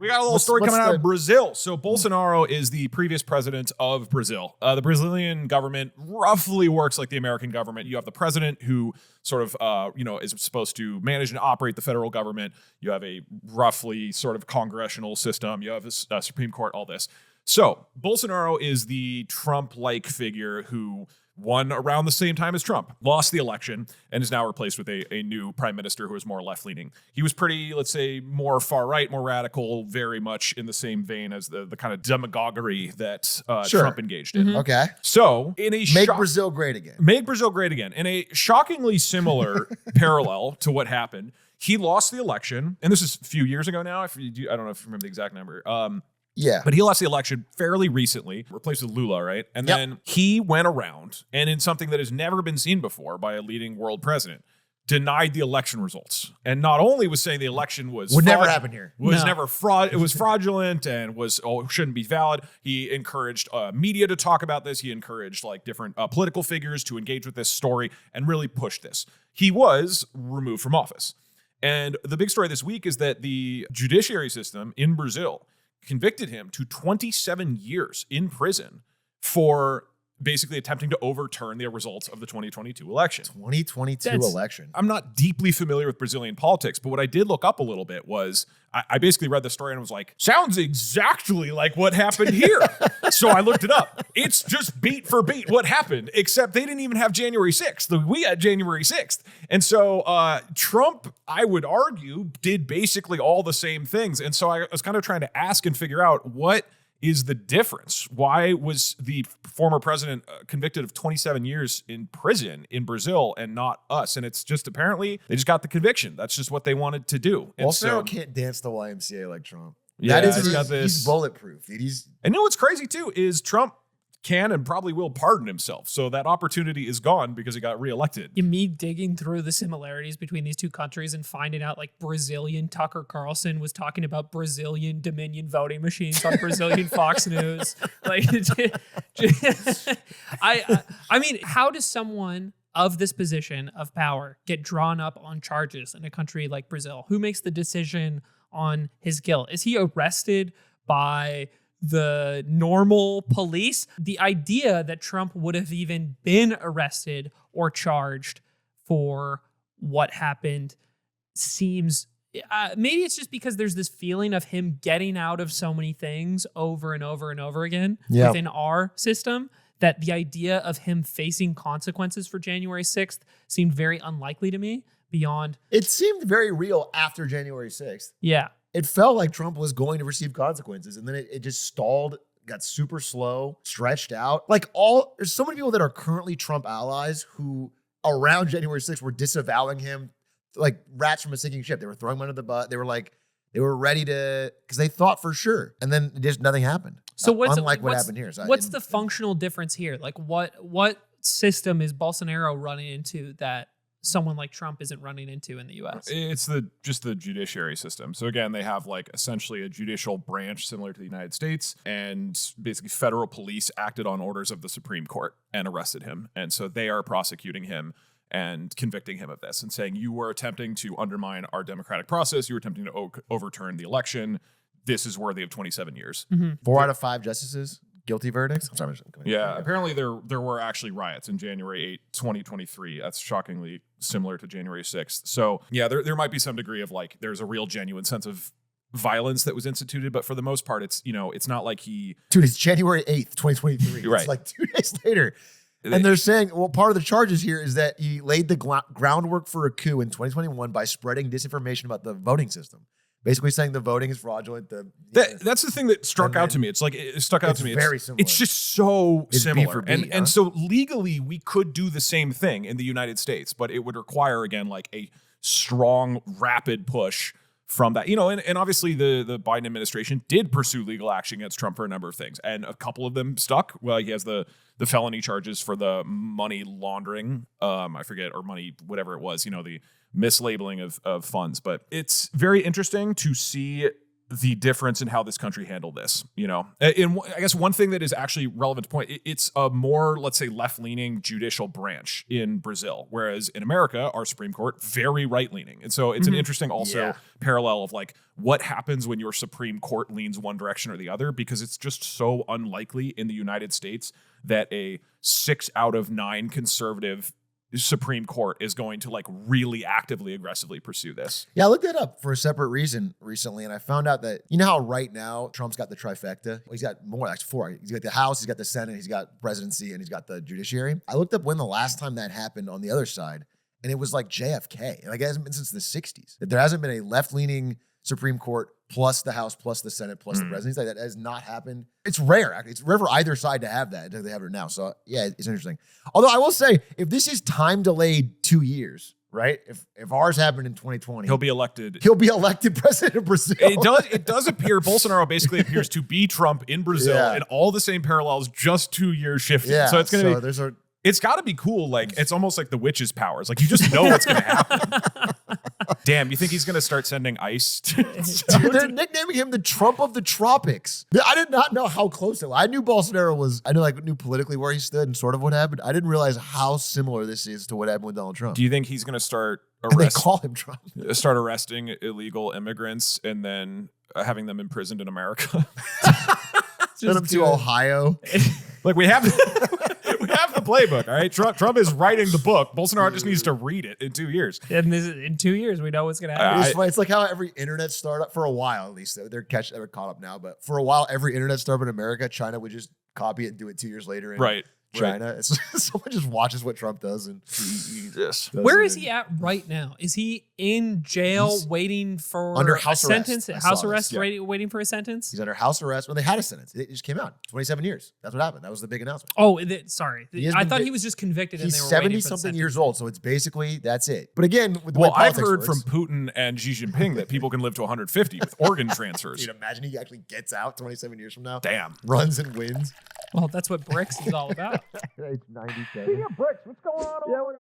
We got a little story coming out of Brazil. So Bolsonaro is the previous president of Brazil. The Brazilian government roughly works like the American government. You have the president who sort of, is supposed to manage and operate the federal government. You have a roughly sort of congressional system. You have a Supreme Court, all this. So Bolsonaro is the Trump-like figure who won around the same time as Trump, lost the election, and is now replaced with a new prime minister who is more left-leaning. He was pretty, let's say, more far-right, more radical, very much in the same vein as the kind of demagoguery that Trump engaged in. Okay. So, in a Make Brazil great again. Make Brazil great again. In a shockingly similar parallel to what happened, he lost the election, and this is a few years ago now. I don't know if you remember the exact number. Yeah. But he lost the election fairly recently, replaced with Lula, right? And then he went around and in something that has never been seen before by a leading world president, denied the election results. And not only was saying the election would never happen here. It was fraudulent and shouldn't be valid. He encouraged media to talk about this. He encouraged like different political figures to engage with this story and really push this. He was removed from office. And the big story this week is that the judiciary system in Brazil convicted him to 27 years in prison for basically attempting to overturn the results of the 2022 election. 2022 election. I'm not deeply familiar with Brazilian politics, but what I did look up a little bit was I basically read the story and was like, sounds exactly like what happened here. So I looked it up. It's just beat for beat what happened, except they didn't even have January 6th. We had January 6th. And so Trump, I would argue, did basically all the same things. And so I was kind of trying to ask and figure out what is the difference? Why was the former president convicted of 27 years in prison in Brazil and not us? And it's just apparently they just got the conviction. That's just what they wanted to do. And Bolsonaro can't dance the YMCA like Trump. Yeah, he's bulletproof. And what's crazy too is Trump can and probably will pardon himself. So that opportunity is gone because he got reelected. Me digging through the similarities between these two countries and finding out like Brazilian Tucker Carlson was talking about Brazilian Dominion voting machines on Brazilian Fox News. Like, I mean, how does someone of this position of power get drawn up on charges in a country like Brazil? Who makes the decision on his guilt? Is he arrested by the normal police? The idea that Trump would have even been arrested or charged for what happened seems, maybe it's just because there's this feeling of him getting out of so many things over and over and over again within our system, that the idea of him facing consequences for January 6th seemed very unlikely to me. It seemed very real after January 6th. Yeah. It felt like Trump was going to receive consequences, and then it just stalled, got super slow, stretched out. There's so many people that are currently Trump allies who around January 6th were disavowing him like rats from a sinking ship. They were throwing him under the bus. They were ready to, because they thought for sure. And then just nothing happened. So unlike what happened here. So what's the functional difference here? Like what system is Bolsonaro running into that someone like Trump isn't running into in the US? It's just the judiciary system. So again, they have like essentially a judicial branch similar to the United States, and basically federal police acted on orders of the Supreme Court and arrested him. And so they are prosecuting him and convicting him of this and saying, you were attempting to undermine our democratic process. You were attempting to overturn the election. This is worthy of 27 years. Mm-hmm. 4 out of 5 justices. Guilty verdicts? I'm sorry. Yeah, apparently there were actually riots in January 8, 2023. That's shockingly similar to January 6th. So yeah, there might be some degree of like, there's a real genuine sense of violence that was instituted, but for the most part, it's not like he... Dude, it's January 8th, 2023. Right. It's like 2 days later. And they're saying, well, part of the charges here is that he laid the groundwork for a coup in 2021 by spreading disinformation about the voting system. Basically saying the voting is fraudulent. That's the thing that struck out to me. It's like, it stuck out to me. It's very similar. It's just so similar. B for B, and so legally, we could do the same thing in the United States, but it would require, again, like a strong, rapid push from that. And obviously the Biden administration did pursue legal action against Trump for a number of things. And a couple of them stuck. Well, he has the felony charges for the money laundering, I forget, or money, whatever it was, the mislabeling of funds. But it's very interesting to see the difference in how this country handled this. And I guess one thing that is actually relevant to point, it's a more, let's say, left-leaning judicial branch in Brazil, whereas in America, our Supreme Court, very right-leaning. And so it's an interesting also parallel of like what happens when your Supreme Court leans one direction or the other, because it's just so unlikely in the United States that a 6 out of 9 conservative Supreme Court is going to like really actively, aggressively pursue this. Yeah, I looked that up for a separate reason recently, and I found out that, you know how right now Trump's got the trifecta? Well, he's got more, actually 4. He's got the House, he's got the Senate, he's got presidency, and he's got the judiciary. I looked up when the last time that happened on the other side, and it was like JFK. Like, it hasn't been since the 60s. There hasn't been a left-leaning Supreme Court plus the House plus the Senate plus the presidency. Like, that has not happened. It's rare, actually. It's rare for either side to have that. They have it now. So yeah, it's interesting. Although I will say, if this is time delayed 2 years, right? If ours happened in 2020, he'll be elected president of Brazil. It does appear Bolsonaro basically appears to be Trump in Brazil, and all the same parallels, just 2 years shifted. Yeah, so it's gonna be. It's got to be cool. Like, it's almost like the witch's powers. Like, you just know what's going to happen. Damn, you think he's going to start sending ice? Dude, they're nicknaming him the Trump of the tropics. I did not know how close it was. I knew Bolsonaro was, knew politically where he stood and sort of what happened. I didn't realize how similar this is to what happened with Donald Trump. Do you think he's going to start And they call him Trump. Start arresting illegal immigrants and then having them imprisoned in America? Send them to Ohio. Like, we have the playbook, all right? Trump is writing the book. Bolsonaro just needs to read it in 2 years. And in 2 years, we know what's going to happen. It's funny. It's like how every internet startup, for a while at least, they're caught up now, but for a while, every internet startup in America, China would just copy it and do it 2 years later in China. It's someone just watches what Trump does and Where is he at right now? Is he in jail waiting for under a house sentence? arrest. House arrest, waiting for a sentence? He's under house arrest. Well, they had a sentence. It just came out. 27 years. That's what happened. That was the big announcement. Oh, sorry. I thought he was just convicted. He's and they were 70-something years old, so it's basically, that's it. But again, with the well, way I've politics heard works, from Putin and Xi Jinping that people can live to 150 with organ transfers. Dude, imagine he actually gets out 27 years from now. Damn. Runs and wins. Well, that's what BRICS is all about. It's 97. Yeah, BRICS. What's going on? Yeah,